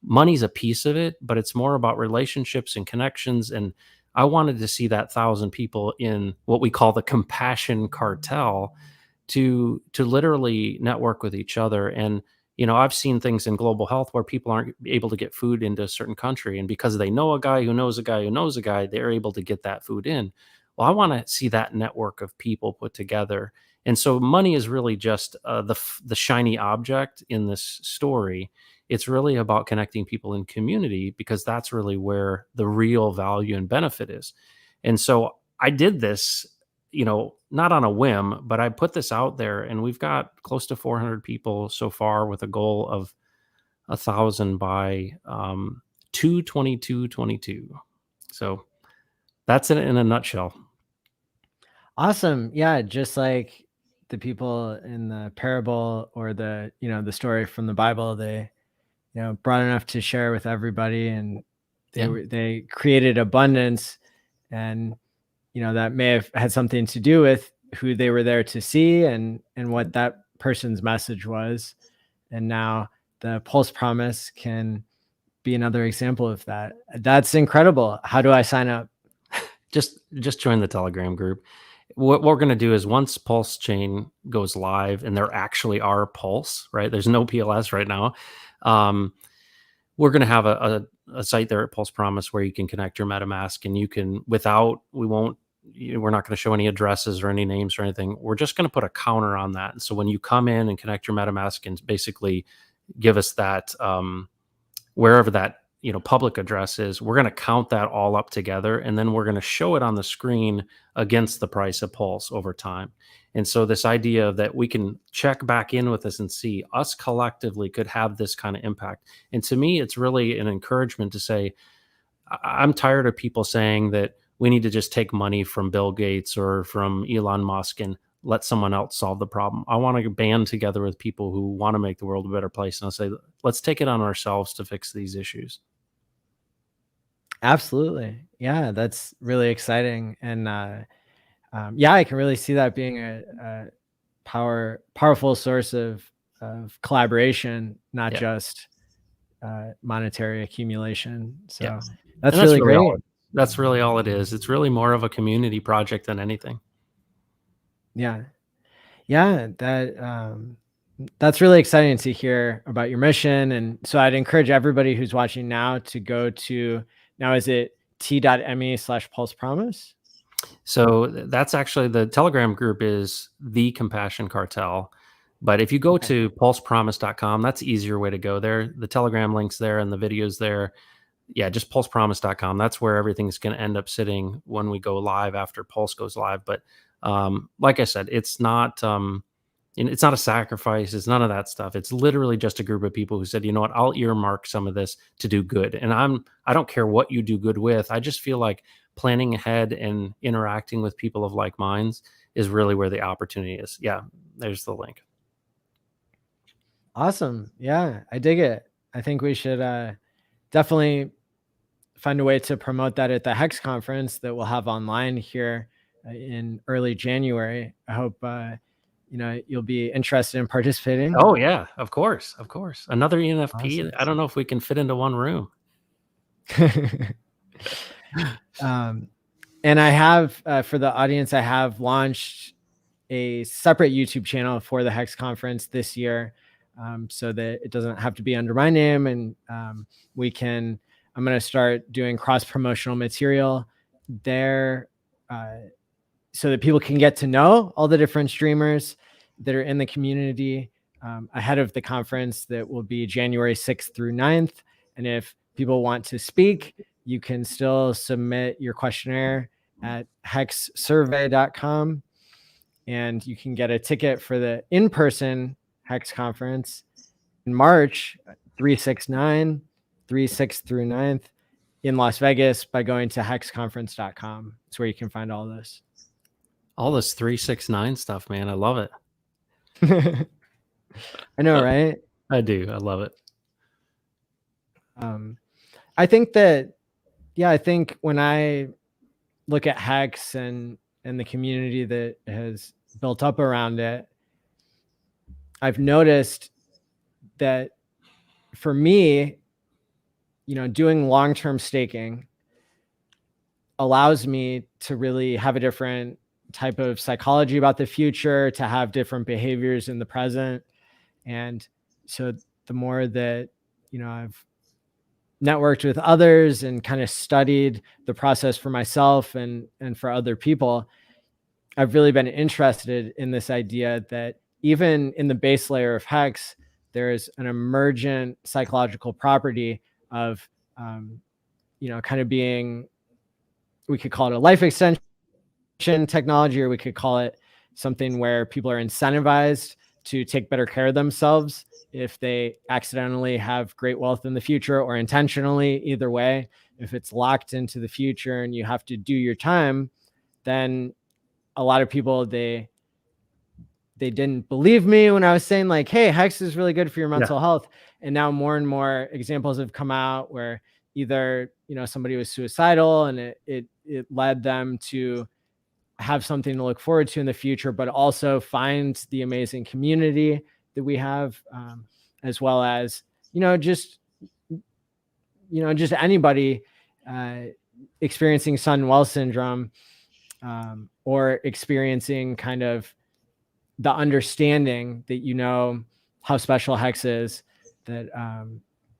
money's a piece of it, but it's more about relationships and connections. And I wanted to see that 1,000 people in what we call the compassion cartel to literally network with each other. And I've seen things in global health where people aren't able to get food into a certain country, and because they know a guy who knows a guy who knows a guy, they're able to get that food in. Well, I want to see that network of people put together. And so money is really just the shiny object in this story. It's really about connecting people in community, because that's really where the real value and benefit is. And so I did this, not on a whim, but I put this out there, and we've got close to 400 people so far, with a goal of 1,000 by 2/22/22. So that's it in a nutshell. Awesome. Yeah, just like the people in the parable or the story from the Bible, they brought enough to share with everybody, and they created abundance. And that may have had something to do with who they were there to see, and what that person's message was. And now the Pulse Promise can be another example of that. That's incredible. How do I sign up? Just join the Telegram group. What we're going to do is, once Pulse Chain goes live, and there actually are Pulse, right? There's no PLS right now. We're going to have a site there at Pulse Promise where you can connect your MetaMask, and you can, we're not going to show any addresses or any names or anything. We're just going to put a counter on that. And so when you come in and connect your MetaMask and basically give us that, wherever that, public address is, we're going to count that all up together. And then we're going to show it on the screen against the price of Pulse over time. And so this idea that we can check back in with this and see us collectively could have this kind of impact. And to me, it's really an encouragement to say, I'm tired of people saying that we need to just take money from Bill Gates or from Elon Musk and let someone else solve the problem. I want to band together with people who want to make the world a better place. And I'll say, let's take it on ourselves to fix these issues. Absolutely. Yeah, that's really exciting. And yeah, I can really see that being a powerful source of collaboration, not just monetary accumulation. So that's really great. That's really all it is. It's really more of a community project than anything. Yeah. Yeah. That's really exciting to hear about your mission. And so I'd encourage everybody who's watching now to go to, now is it t.me/Pulse Promise? So that's actually, the Telegram group is the Compassion Cartel. But if you go to pulsepromise.com, that's the easier way to go there. The Telegram link's there and the videos there. Yeah, just pulsepromise.com. That's where everything's going to end up sitting when we go live, after Pulse goes live. But like I said, it's not And it's not a sacrifice. It's none of that stuff. It's literally just a group of people who said, you know what, I'll earmark some of this to do good. And I don't care what you do good with. I just feel like planning ahead and interacting with people of like minds is really where the opportunity is. Yeah, there's the link. Awesome. Yeah, I dig it. I think we should definitely find a way to promote that at the Hex conference that we'll have online here in early January. I hope you'll be interested in participating. Oh yeah, of course, of course. Another ENFP. Awesome. I don't know if we can fit into one room. And I have, for the audience, I have launched a separate YouTube channel for the Hex conference this year, so that it doesn't have to be under my name. And I'm going to start doing cross promotional material there, so that people can get to know all the different streamers that are in the community ahead of the conference that will be January 6th through 9th. And if people want to speak, you can still submit your questionnaire at hexsurvey.com, and you can get a ticket for the in-person Hex conference in March 369, 3/6 through 9th in Las Vegas by going to hexconference.com. It's where you can find all this. All this 369 stuff, man. I love it. I know, right? I do. I love it. I think that, yeah, I think when I look at Hex and the community that has built up around it, I've noticed that for me, doing long-term staking allows me to really have a different type of psychology about the future, to have different behaviors in the present. And so the more that, I've networked with others and kind of studied the process for myself and for other people, I've really been interested in this idea that even in the base layer of Hex, there's an emergent psychological property of, kind of being, we could call it a life extension technology, or we could call it something where people are incentivized to take better care of themselves if they accidentally have great wealth in the future, or intentionally. Either way, if it's locked into the future and you have to do your time, then a lot of people, they didn't believe me when I was saying like, hey, Hex is really good for your mental health. And now more and more examples have come out where either, somebody was suicidal and it led them to have something to look forward to in the future, but also find the amazing community that we have, as well as, just anybody experiencing Sun Well syndrome, or experiencing kind of the understanding that, how special Hex is, that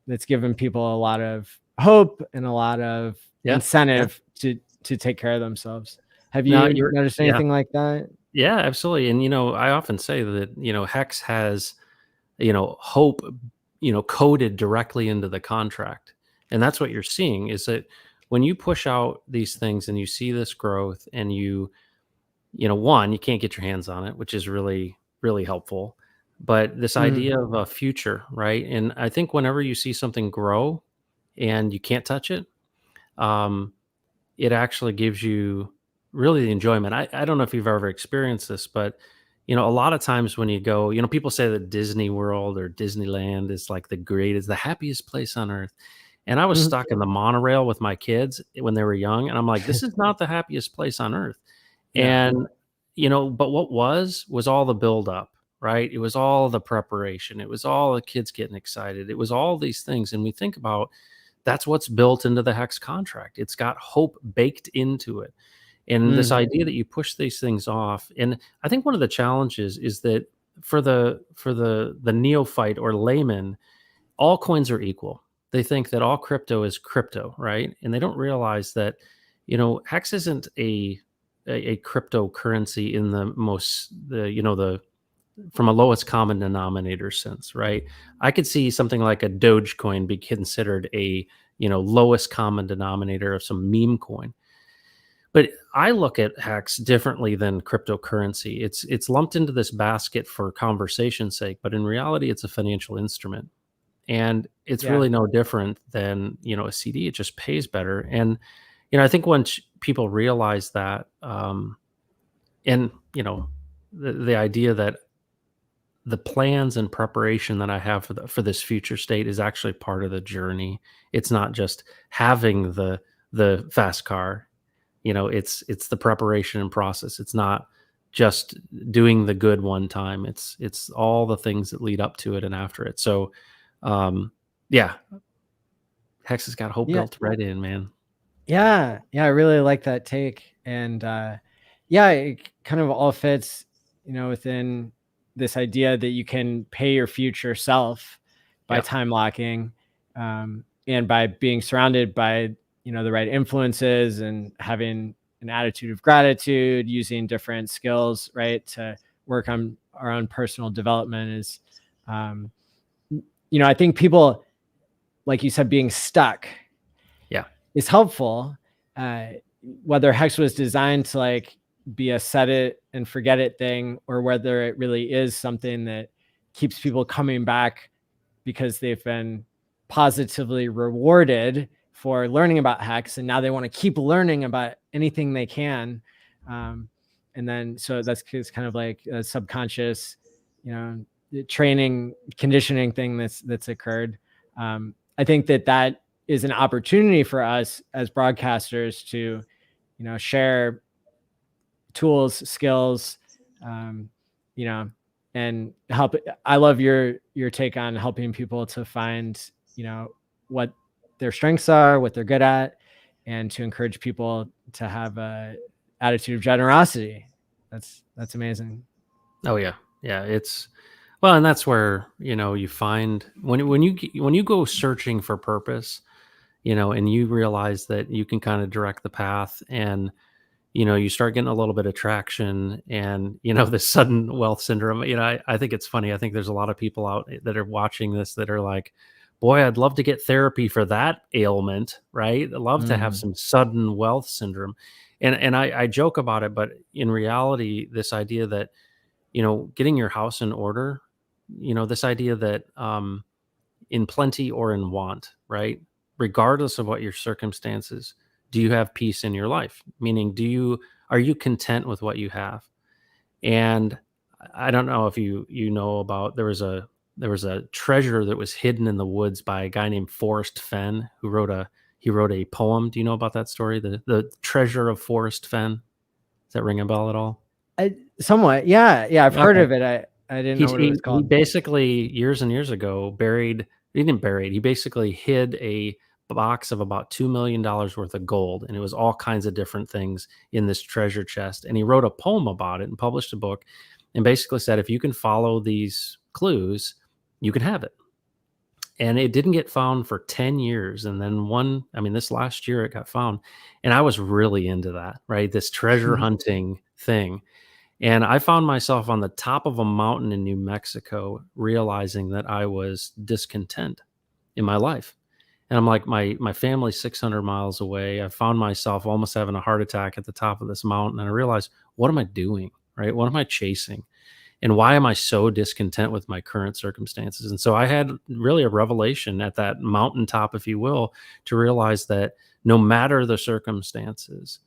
that's given people a lot of hope and a lot of incentive to take care of themselves. Have you noticed anything like that? Yeah, absolutely. And, I often say that, Hex has, hope, coded directly into the contract. And that's what you're seeing, is that when you push out these things and you see this growth and you can't get your hands on it, which is really, really helpful. But this idea of a future, right? And I think whenever you see something grow and you can't touch it, it actually gives you really the enjoyment. I don't know if you've ever experienced this, but a lot of times when you go, people say that Disney World or Disneyland is like the happiest place on earth. And I was stuck in the monorail with my kids when they were young, and I'm like, this is not the happiest place on earth. And but what was all the buildup, right? It was all the preparation. It was all the kids getting excited. It was all these things. And we think about, that's what's built into the Hex contract. It's got hope baked into it. And this idea that you push these things off. And I think one of the challenges is that for the neophyte or layman, all coins are equal. They think that all crypto is crypto, right? And they don't realize that, Hex isn't a cryptocurrency in the most, from a lowest common denominator sense, right? I could see something like a Dogecoin be considered a, lowest common denominator of some meme coin. But I look at Hex differently than cryptocurrency. It's lumped into this basket for conversation's sake, but in reality, it's a financial instrument, and it's Yeah. really no different than, a CD. It just pays better, and I think once people realize that, and the idea that the plans and preparation that I have for this future state is actually part of the journey. It's not just having the fast car. It's the preparation and process. It's not just doing the good one time. It's all the things that lead up to it and after it. So, um, yeah, Hex has got hope Yeah. built right in, man. Yeah. Yeah. I really like that take. And yeah, it kind of all fits, within this idea that you can pay your future self by Yeah, time locking, and by being surrounded by, the right influences and having an attitude of gratitude, using different skills, right, to work on our own personal development is, um, I think people, like you said, being stuck yeah, is helpful. Uh, Whether Hex was designed to like be a set it and forget it thing, or whether it really is something that keeps people coming back because they've been positively rewarded for learning about Hex, and now they want to keep learning about anything they can. Um, and then so that's kind of like a subconscious, training conditioning thing that's occurred. I think that is an opportunity for us as broadcasters to, share tools, skills, um, you know, and help. I love your take on helping people to find, what their strengths are, what they're good at, and to encourage people to have a attitude of generosity. That's amazing. oh yeah, yeah. Well, and that's where you find when you go searching for purpose, and you realize that you can kind of direct the path, and you start getting a little bit of traction, and the sudden wealth syndrome. I think it's funny. I think there's a lot of people out that are watching this that are like, boy, I'd love to get therapy for that ailment, right? I'd love to have Mm, some sudden wealth syndrome. And I joke about it, but in reality, this idea that getting your house in order, this idea that in plenty or in want, right? Regardless of what your circumstances, do you have peace in your life? Meaning, are you content with what you have? And I don't know if you know about there was a treasure that was hidden in the woods by a guy named Forrest Fenn he wrote a poem. Do you know about that story? The treasure of Forrest Fenn. Does that ring a bell at all? somewhat, yeah, yeah. I've heard Okay. of it. I didn't He know what it was he called. basically years and years ago he didn't bury it. He basically hid a box of about $2 million worth of gold, and it was all kinds of different things in this treasure chest. And he wrote a poem about it and published a book, and basically said, if you can follow these clues, you can have it. And it didn't get found for 10 years. And then this last year it got found. And I was really into that, right? This treasure hunting thing. And I found myself on the top of a mountain in New Mexico, realizing that I was discontent in my life. And I'm like, my family's 600 miles away. I found myself almost having a heart attack at the top of this mountain. And I realized, what am I doing? Right? What am I chasing? And why am I so discontent with my current circumstances? And so I had really a revelation at that mountaintop, if you will, to realize that no matter the circumstances,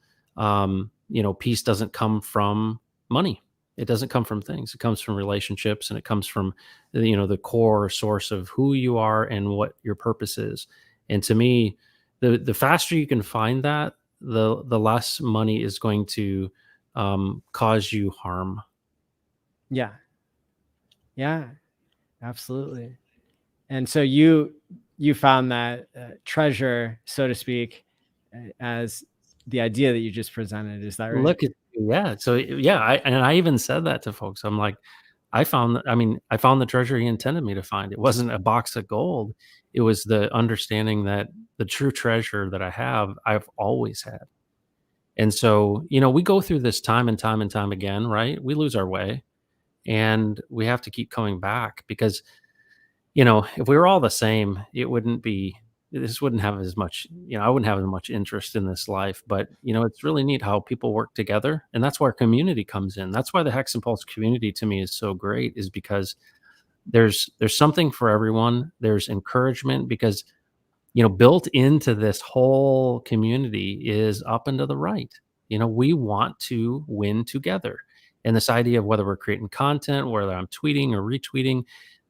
peace doesn't come from money. It doesn't come from things. It comes from relationships, and it comes from the core source of who you are and what your purpose is. And to me, the faster you can find that, the less money is going to cause you harm. Yeah, yeah, absolutely. And so you found that treasure, so to speak, as the idea that you just presented. Is that right? Look at you, yeah. So, yeah, I even said that to folks. I'm like, I found the treasure he intended me to find. It wasn't a box of gold. It was the understanding that the true treasure that I have, I've always had. And so, we go through this time and time and time again, right? We lose our way, and we have to keep coming back because, if we were all the same, it wouldn't be this wouldn't have as much, I wouldn't have as much interest in this life. But, it's really neat how people work together. And that's where community comes in. That's why the Hex and Pulse community to me is so great, is because there's something for everyone. There's encouragement because, built into this whole community is up and to the right. We want to win together. And this idea of whether we're creating content, whether I'm tweeting or retweeting,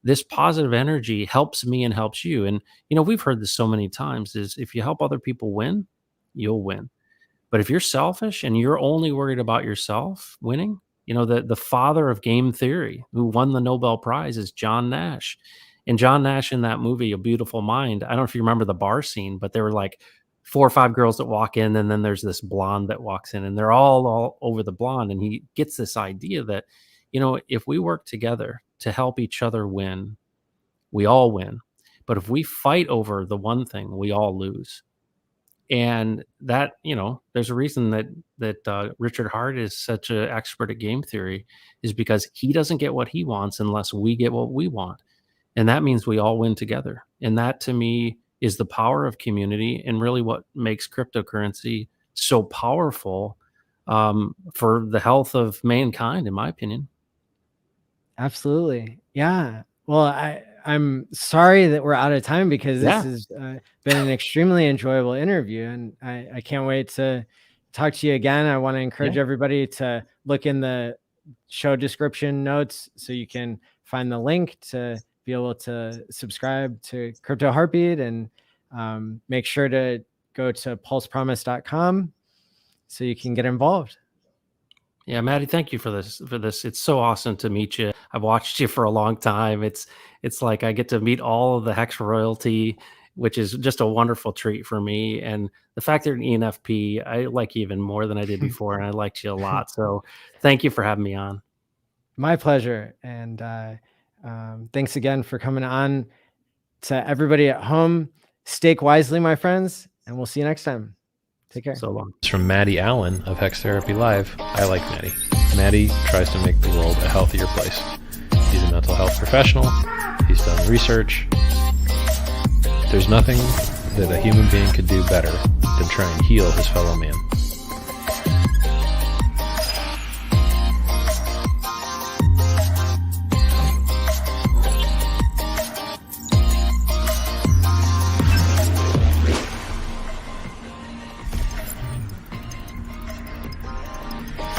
this positive energy helps me and helps you. And, we've heard this so many times, is if you help other people win, you'll win. But if you're selfish and you're only worried about yourself winning, the father of game theory who won the Nobel Prize is John Nash. And John Nash, in that movie, A Beautiful Mind, I don't know if you remember the bar scene, but there were like 4 or 5 girls that walk in, and then there's this blonde that walks in, and they're all over the blonde. And he gets this idea that, if we work together to help each other win, we all win. But if we fight over the one thing, we all lose. And that, there's a reason that Richard Hart is such an expert at game theory, is because he doesn't get what he wants unless we get what we want. And that means we all win together. And that, to me, is the power of community, and really what makes cryptocurrency so powerful for the health of mankind, in my opinion. Absolutely. Yeah. Well, I'm sorry that we're out of time, because this has been an extremely enjoyable interview, and I can't wait to talk to you again. I want to encourage everybody to look in the show description notes so you can find the link to be able to subscribe to CryptoHeartBeat, and make sure to go to pulsepromise.com so you can get involved. Yeah, Maddie, thank you for this. It's so awesome to meet you. I've watched you for a long time. It's like I get to meet all of the Hex royalty, which is just a wonderful treat for me. And the fact that you're an ENFP, I like you even more than I did before, and I liked you a lot. So thank you for having me on. My pleasure. And thanks again for coming on. To everybody at home, stake wisely, my friends, and we'll see you next time. Take care. So long. It's from Maddie Allen of Hex Therapy Live. I like Maddie. Maddie tries to make the world a healthier place. He's a mental health professional. He's done research. There's nothing that a human being could do better than try and heal his fellow man.